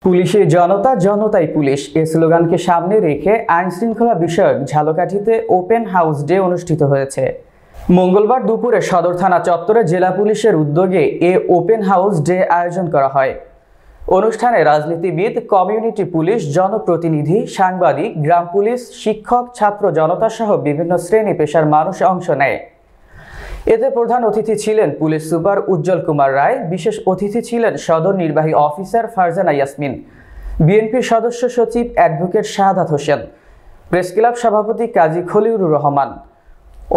পুলিশে জনতা, জনতাই পুলিশ এ স্লোগানকে সামনে রেখে আইনশৃঙ্খলা বিষয়ক ঝালকাঠিতে ওপেন হাউস ডে অনুষ্ঠিত হয়েছে। মঙ্গলবার দুপুরে সদর থানা চত্বরে জেলা পুলিশের উদ্যোগে এ ওপেন হাউস ডে আয়োজন করা হয়। অনুষ্ঠানে রাজনীতিবিদ, কমিউনিটি পুলিশ, জনপ্রতিনিধি, সাংবাদিক, গ্রাম পুলিশ, শিক্ষক, ছাত্র জনতা সহ বিভিন্ন শ্রেণী পেশার মানুষ অংশ নেয়। এতে প্রধান অতিথি ছিলেন পুলিশ সুপার উজ্জ্বল কুমার রায়, বিশেষ অতিথি ছিলেন সদর নির্বাহী অফিসার ফারজানা ইয়াসমিন, বিএনপির সদস্য সচিব advocate Shahadat Hossain, press club সভাপতি কাজী খলিলুর রহমান।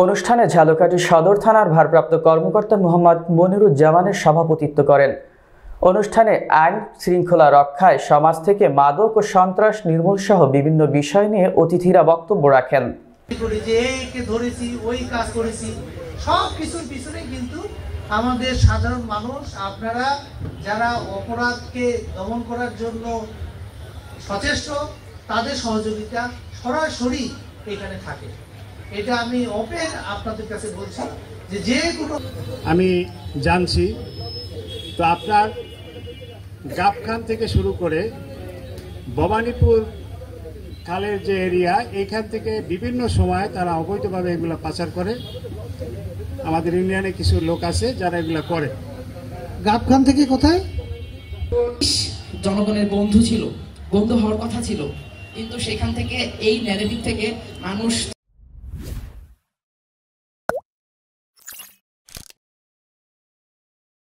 অনুষ্ঠানে ঝালকাঠি সদর থানার ভারপ্রাপ্ত কর্মকর্তা মোহাম্মদ মনিরুজ্জামানের সভাপতিত্ব করেন। অনুষ্ঠানে আইন শৃঙ্খলা রক্ষায়, সমাজ থেকে মাদক ও সন্ত্রাস নির্মূল সহ বিভিন্ন বিষয় নিয়ে অতিথিরা বক্তব্য রাখেন। সব কিছুর পিছনে কিন্তু আমাদের সাধারণ মানুষ, আপনারা যারা অপরাধকে দমন করার জন্য সচেষ্ট, তাদের সহযোগিতা সরাসরি এখানে থাকে। এটা আমি ওপেন আপনাদের কাছে বলছি যে কোনো আমি জানছি তো আপনার গাবখান থেকে শুরু করে ভবানীপুর খালের যে এরিয়া, এখান থেকে বিভিন্ন সময় তারা অবৈধভাবে এগুলো পাচার করে। আমাদের ইউনিয়নে কিছু লোক আছে যারা এগুলো করে। গাবখান থেকে কোথায় জনগণের বন্ধু ছিল, বন্ধু হওয়ার কথা ছিল, কিন্তু সেখান থেকে এই ন্যারেটিভ থেকে মানুষ